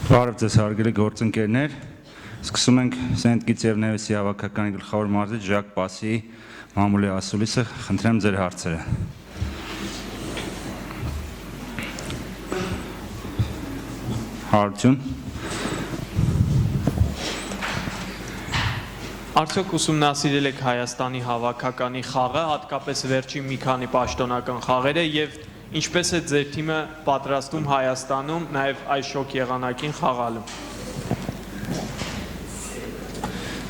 Բարև ձեզ հարգելի գործընկերներ, սկսում ենք Saint Kitts and Nevis-ի հավաքականի գլխավոր մարզիչ Ժակ Պասի մամուլի ասուլիսը, խնդրեմ ձեր հարցերը։ Հարություն։ Արդյոք ուսումնասիրել եք Հայաստանի հավաքականի խաղը, հատկապես վերջին մի քանի պաշտոնական խաղերը եւ ինչպես է ձեր թիմը պատրաստում Հայաստանում նաեւ այս շոկ եղանակին խաղալու։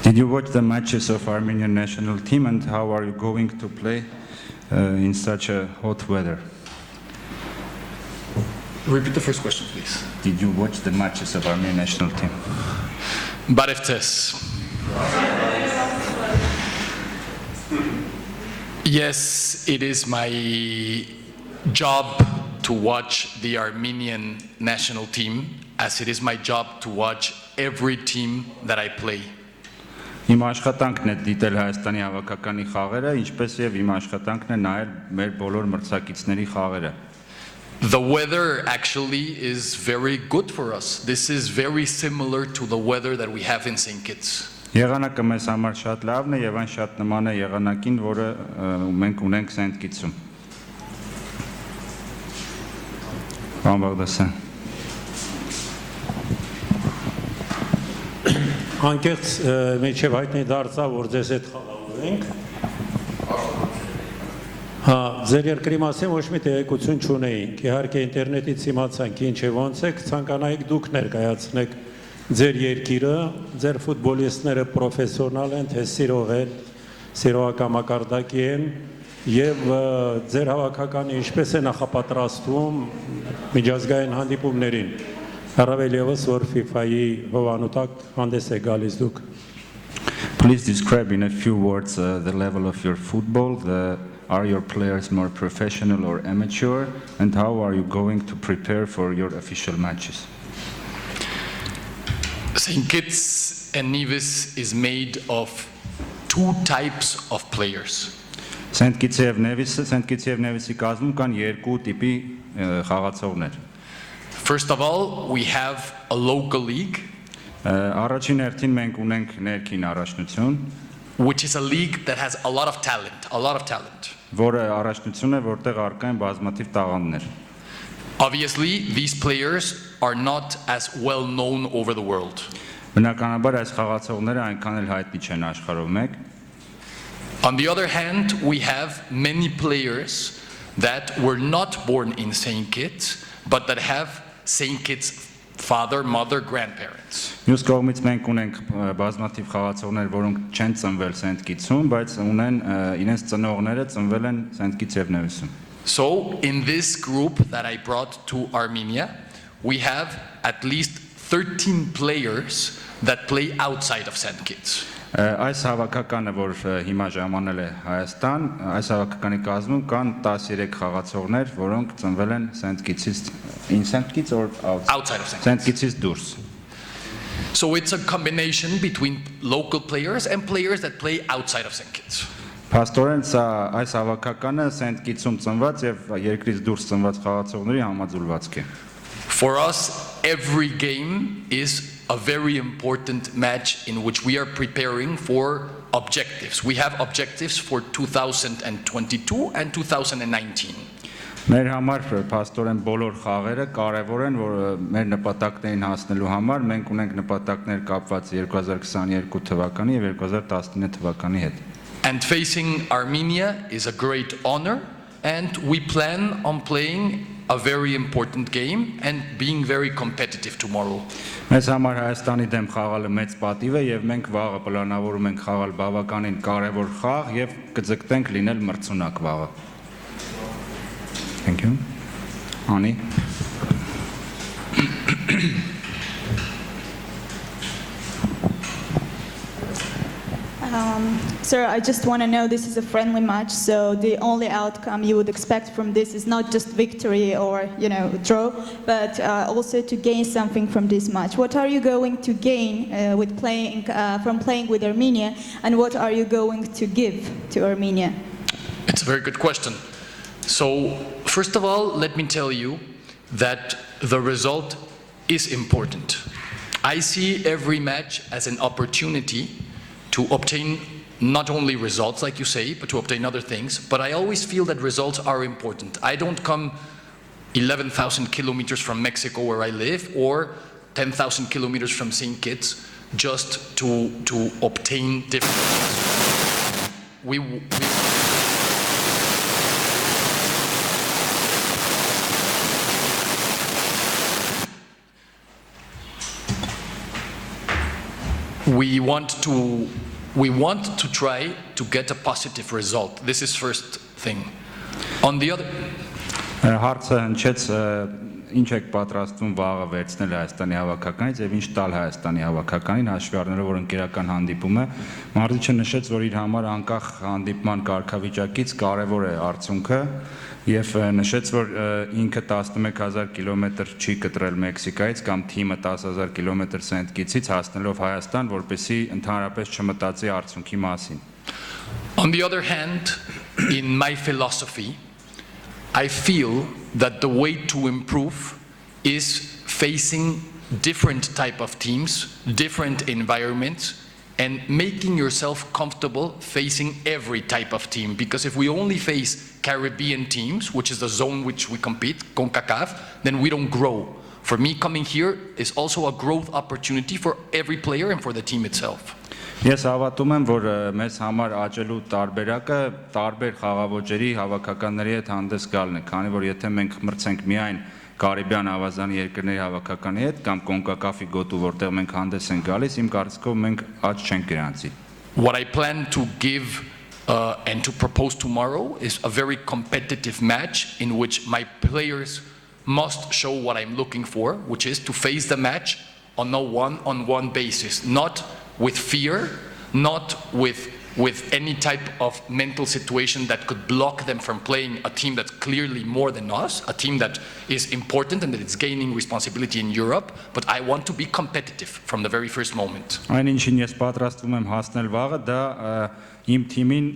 Did you watch the matches of Armenian national team and how are you going to play in such a hot weather? Repeat the first question, please. Did you watch the matches of Armenian national team? Bareftes. Yes, it is my job to watch the Armenian national team, as it is my job to watch every team that I play. Իմ աշխատանքն է դիտել Հայաստանի հավաքականի խաղերը, ինչպես եւ իմ աշխատանքն է նայել մեր բոլոր մրցակիցների խաղերը։ The weather actually is very good for us. This is very similar to the weather that we have in Saint Kitts. Եղանակը մեզ համար շատ լավն է եւ այն շատ նման է եղանակին, որը մենք ունենք Saint Kitts-ում։ Պարոն Բաղդասյան։ Անկեղծ մեջև հայտնի դարձավ, որ ձեզ հետ խաղալու ենք։ Հա, ձեր երկրի մասին ոչ մի տեղեկություն չունեինք։ Իհարկե ինտերնետից իմացանք ինչ է ոնց եք, ցանկանայիք դուք ներկայացնեք ձեր երկիրը, ձեր ֆուտբոլիստները պրոֆեսիոնալ են, թե սիրող են, սիրողական մակարդակի են եւ ձեր հավաքականը ինչպես է նախապատրաստվում միջազգային հանդիպումներին։ Առավել ևս որ FIFA-ի հովանուտակ հանդես է գալիս դուք։ Please describe in a few words the level of your football. Are your players more professional or amateur? And how are you going to prepare for your official matches? Saint Kitts and Nevis is made of two types of players. Saint Kitts and Nevis-ի կազմում կան երկու տիպի խաղացողներ։ First of all, we have a local league, Առաջին հերթին մենք ունենք ներքին առաջնություն, which is a league that has a lot of talent. որը առաջնություն է, որտեղ առկա են բազմաթիվ տաղանդներ։ Obviously, these players are not as well known over the world. Բնականաբար այս խաղացողները այնքան էլ հայտնի չեն աշխարհով մեկ։ On the other hand, we have many players that were not born in Saint Kitts, but that have Saint Kitts father, mother, grandparents. Մյուս կողմից մենք ունենք բազմաթիվ խաղացողներ, որոնք չեն ծնվել Saint Kitts-ում, բայց ունեն իրենց ծնողները ծնվել են Saint Kitts and Nevis-ում։ So, in this group that I brought to Armenia, we have at least 13 players that play outside of Saint Kitts. Այս հավաքականը, որ հիմա ժամանել է Հայաստան, այս հավաքականի կազմում կան 13 խաղացողներ, որոնք ծնվել են Saint Kitts-ից, in Saint Kitts or outside of Saint Kitts-ից դուրս։ So it's a combination between local players and players that play outside of Saint Kitts. Փաստորեն այս հավաքականը Saint Kitts-ում ծնված եւ երկրից դուրս ծնված խաղացողների համաձուլվածք է։ For us, every game is a very important match in which we are preparing for objectives. We have objectives for 2022 and 2019. Մեր համար փաստորեն բոլոր խաղերը կարևոր են, որ մեր նպատակներին հասնելու համար մենք ունենք նպատակներ կապված 2022 թվականի եւ 2019 թվականի հետ։ And facing Armenia is a great honor, and we plan on playing a very important game and being very competitive tomorrow. Մեզ համար Հայաստանի դեմ խաղալը մեծ պատիվ է եւ մենք վաղը պլանավորում ենք խաղալ բավականին կարևոր խաղ եւ կձգտենք լինել մրցունակ վաղը։ Thank you. Ani. Sir, I just want to know, this is a friendly match, so the only outcome you would expect from this is not just victory or, draw, but also to gain something from this match. What are you going to gain from playing with Armenia, and what are you going to give to Armenia? It's a very good question. So, first of all, let me tell you that the result is important. I see every match as an opportunity to obtain not only results, like you say, but to obtain other things. But I always feel that results are important. I don't come 11,000 kilometers from Mexico where I live, or 10,000 kilometers from Saint Kitts just to obtain different things. We want to try to get a positive result. This is first thing. On the other, Հարցը հնչեց ինչ եք պատրաստվում վաղը վերցնել Հայաստանի հավաքականից եւ ինչ տալ Հայաստանի հավաքականին հաշվի առնելով որ ընկերական հանդիպում է Մարզիչը նշեց որ իր համար անկախ հանդիպման կարգավիճակից կարեւոր է արդյունքը եւ նշեց որ ինքը 11000 կիլոմետր չի կտրել Մեքսիկայից կամ թիմը 10000 կիլոմետր Սենթ Կիցից հասնելով Հայաստան որպեսզի ընդհանրապես չմտածի արդյունքի մասին On the other hand, in my philosophy, I feel that the way to improve is facing different type of teams, different environments, and making yourself comfortable facing every type of team. Because if we only face Caribbean teams, which is the zone which we compete, CONCACAF, then we don't grow. For me, coming here is also a growth opportunity for every player and for the team itself. Ես հավատում եմ, որ մեզ համար աճելու տարբերակը տարբեր խաղաոճերի հավաքականների հետ հանդես գալն է, քանի որ եթե մենք մրցենք միայն Կարիբյան ավազանի երկրների հավաքականի հետ կամ CONCACAF-ի գոտու, որտեղ մենք հանդես ենք գալիս, իմ կարծիքով մենք աճ չենք գրանցի։ What I plan to give and to propose tomorrow is a very competitive match in which my players must show what I'm looking for, which is to face the match on a one-on-one basis, not with fear, not with any type of mental situation that could block them from playing a team that's clearly more than us, a team that is important and that is gaining responsibility in Europe, but I want to be competitive from the very first moment. Այն ինչին ես պատրաստվում եմ հասնել վաղը, դա իմ թիմին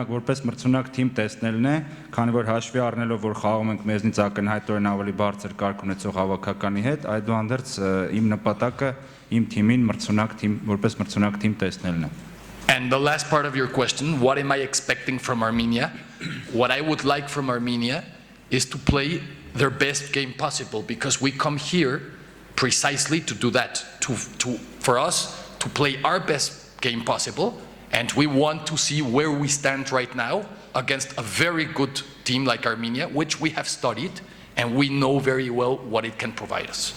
որպես մրցունակ թիմ տեսնելն է, քանի որ հաշվի առնելով որ խաղում ենք մեզնից ակնհայտորեն ավելի բարձր կարգ ունեցող հավաքականի հետ, այդուհանդերձ իմ նպատակը իմ թիմին որպես մրցունակ թիմ տեսնելն է։ And the last part of your question, what am I expecting from Armenia? What I would like from Armenia is to play their best game possible, because we come here precisely to do that, for us to play our best game possible, and we want to see where we stand right now against a very good team like Armenia, which we have studied, and we know very well what it can provide us.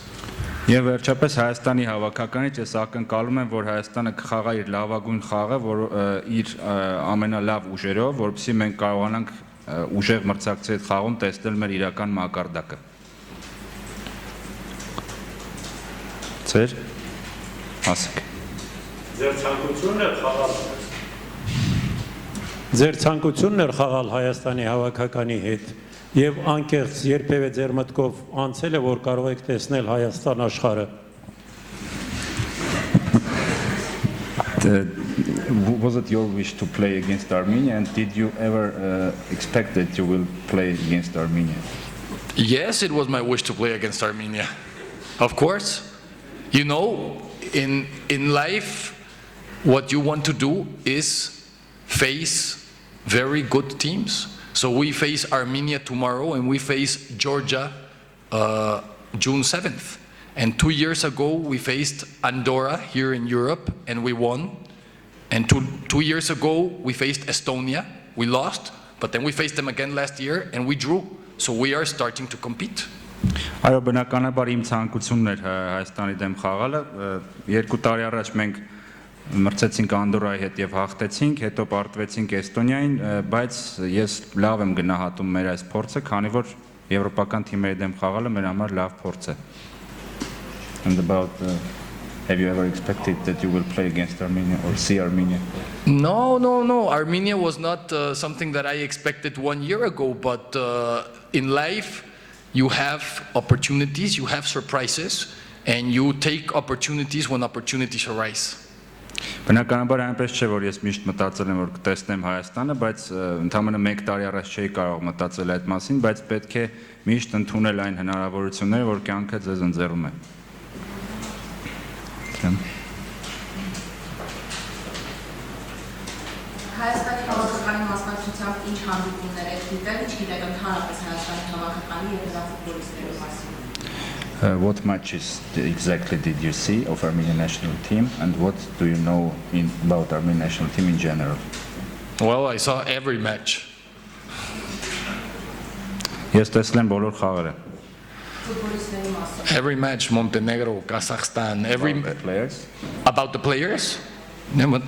Եվ վերջապես Հայաստանի հավաքականից ես ակնկալում եմ, որ Հայաստանը կխաղա իր լավագույն խաղը, որ իր ամենալավ ուժերով, որպեսզի մենք կարողանանք ուժեղ մրցակցի հետ խաղում տեսնել մեր իրական մակարդակը։ Ձեր ասեք։ Ձեր ցանկությունն էր խաղալ Հայաստանի հավաքականի հետ Եվ անկեղծ երբևէ ձեր մտքով անցել է, որ կարող եք տեսնել Հայաստան աշխարհը։ Was it your wish to play against Armenia, and did you ever expect that you will play against Armenia? Yes, it was my wish to play against Armenia. Of course. You know, in life, what you want to do is face very good teams. So we face Armenia tomorrow, and we face Georgia June 7th. And 2 years ago, we faced Andorra here in Europe, and we won. And two years ago, we faced Estonia. We lost, but then we faced them again last year, and we drew. So we are starting to compete. Այո, բնականաբար իմ ցանկությունն էր Հայաստանի դեմ խաղալը։ 2 տարի առաջ մենք մրցեցինք Անդորայի հետ եւ հաղթեցինք, հետո պարտվեցինք Էստոնիային, բայց ես լավ եմ գնահատում մեր այս փորձը, քանի որ եվրոպական թիմերի դեմ խաղալը մեր համար լավ փորձ է։ And about have you ever expected that you will play against Armenia or see Armenia? No. Armenia was not something that I expected 1 year ago, but in life you have opportunities, you have surprises, and you take opportunities when opportunities arise. Բնականաբար այնպես չէ, որ ես միշտ մտածել եմ, որ կտեսնեմ Հայաստանը, բայց ընդամենը 1 տարի առաջ չէի կարող մտածել այդ մասին, բայց պետք է միշտ ընդունել այն հնարավորությունները, որ կյանքը ձեզ ընձեռում է։ Welcome. Հայաստանի հավաքականի մասնակցությամբ ինչ հանդիպումներ եք դիտել, ինչ գիտեք ընդհանրապես Հայաստանի հավաքականի եւ նրա ֆուտբոլիստների մասին։ What matches exactly did you see of Armenian national team, and what do you know about Armenian national team in general? Well, I saw every match. Ես տեսել եմ բոլոր խաղերը. Ֆուտբոլիստների մասին։ Every match, Montenegro, Kazakhstan, About the players. About the players? No, but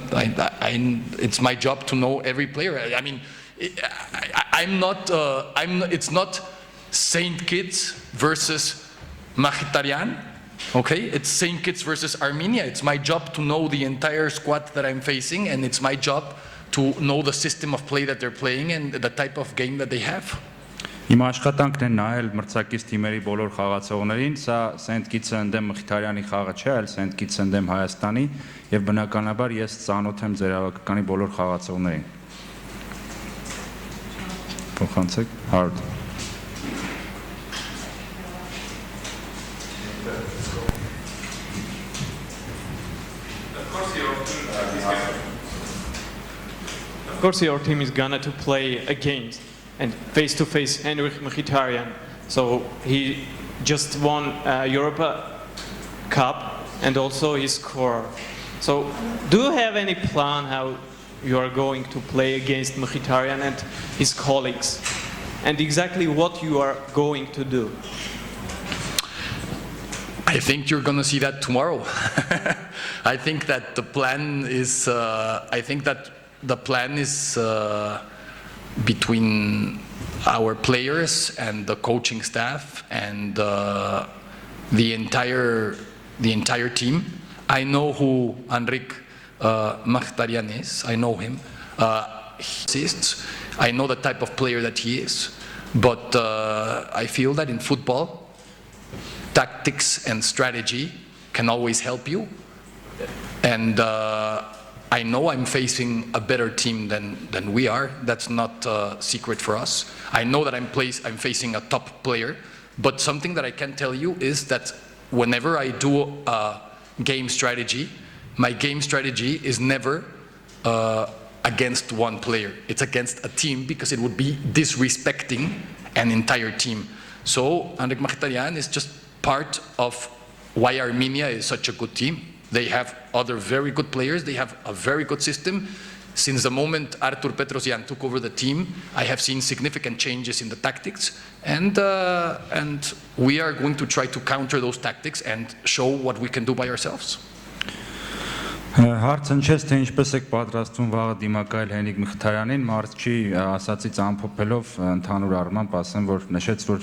it's my job to know every player. I mean, it's not Saint Kitts versus Mkhitaryan, okay? It's Saint Kitts versus Armenia. It's my job to know the entire squad that I'm facing, and it's my job to know the system of play that they're playing and the type of game that they have. Իմ աշխատանքն է նայել մրցակից թիմերի բոլոր խաղացողներին, սա Saint Kitts-ը ընդդեմ Մխիթարյանի խաղը չէ, այլ Saint Kitts-ը ընդդեմ Հայաստանի, եւ բնականաբար ես ծանոթ եմ ձեր հավաքականի բոլոր խաղացողներին։ Փոխանցեք, hard. Of course, your team is gonna to play against and face-to-face Henrik Mkhitaryan. So he just won Europa Cup and also he scored. So do you have any plan how you are going to play against Mkhitaryan and his colleagues? And exactly what you are going to do? I think you're going to see that tomorrow. I think that the plan is. Between our players and the coaching staff and the entire team. I know who Henrik Mkhitaryan is. I know him. He assists. I know the type of player that he is. But I feel that in football, tactics and strategy can always help you. And I know I'm facing a better team than we are. That's not a secret for us. I know that I'm facing a top player. But something that I can tell you is that whenever I do a game strategy, my game strategy is never against one player. It's against a team because it would be disrespecting an entire team. So Henrik Mkhitaryan is just part of why Armenia is such a good team. They have other very good players. They have a very good system. Since the moment Artur Petrosyan took over the team, I have seen significant changes in the tactics, and we are going to try to counter those tactics and show what we can do by ourselves. Հարցն չէ, թե ինչպես եք պատրաստվում վաղը դիմակայել Հենիկ Մխիթարյանին, մարդի ասացից ամփոփելով ընդհանուր առմամբ ասեմ, որ նշեց, որ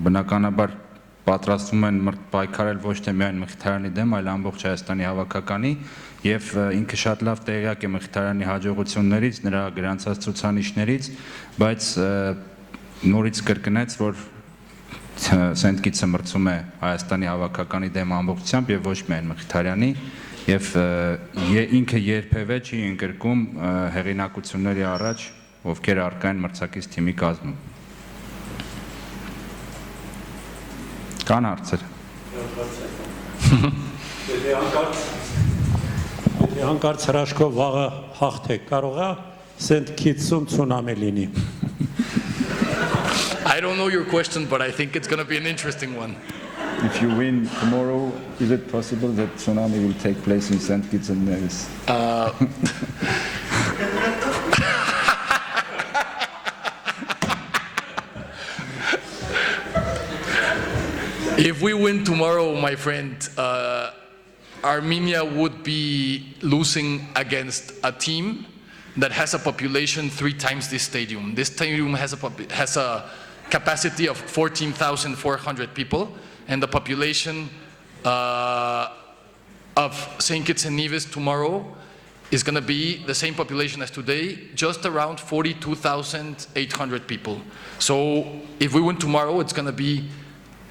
բնականաբար պատրաստվում են պայքարել ոչ թե միայն Մխիթարյանի դեմ, այլ ամբողջ Հայաստանի հավաքականի, եւ ինքը շատ լավ տեղյակ է Մխիթարյանի հաջողություններից, նրա գրանցած ցուցանիշներից, բայց նորից կրկնեց, որ Saint Kitts-ը մրցում է Հայաստանի հավաքականի դեմ ամբողջությամբ եւ ոչ միայն Մխիթարյանի, եւ ինքը երբևէ չի ընկրկում հեղինակությունների առաջ, ովքեր առկա են մրցակից թիմի կազմում։ Կան հարցեր։ Եթե հանկարծ հրաշքով վաղը հաղթեք, կարող է Saint Kitts-ում ցունամի լինի։ I don't know your question, but I think it's going to be an interesting one. If you win tomorrow, is it possible that tsunami will take place in Saint Kitts and Nevis? If we win tomorrow, my friend, Armenia would be losing against a team that has a population 3 times this stadium. This stadium has a capacity of 14,400 people, and the population of Saint Kitts and Nevis tomorrow is going to be the same population as today, just around 42,800 people. So if we win tomorrow, it's going to be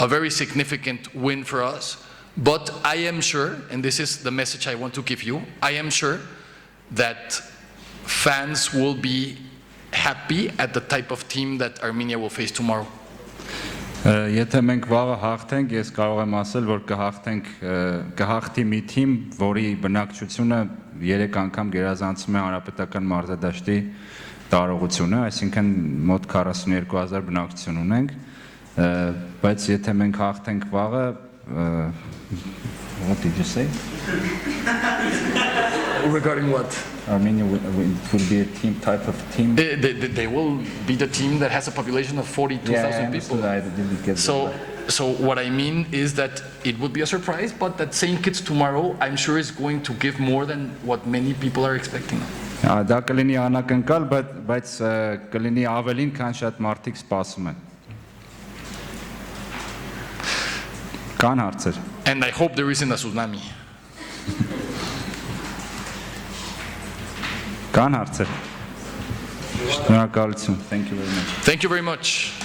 a very significant win for us. But I am sure, and this is the message I want to give you, I am sure that fans will be happy at the type of team that Armenia will face tomorrow. Եթե մենք վաղը հաղթենք, ես կարող եմ ասել, որ կհաղթի մի թիմ, որի բնակչությունը 3 անգամ գերազանցում է հանրապետական մարզադաշտի տարողությունը, այսինքն մոտ 42,000 բնակչություն ունենք, բայց եթե մենք հաղթենք վաղը, what did you say? Regarding what? Armenia will be a type of team. They will be the team that has a population of 42,000 people. I didn't get So what I mean is that it would be a surprise, but that Saint Kitts tomorrow, I'm sure, is going to give more than what many people are expecting. Դա կլինի անակնկալ, բայց կլինի ավելին, քան շատ մարդիկ սպասում են։ Կան հարցեր։ And I hope there isn't a tsunami. Կան հարցեր։ Շնորհակալություն. Thank you very much. Thank you very much.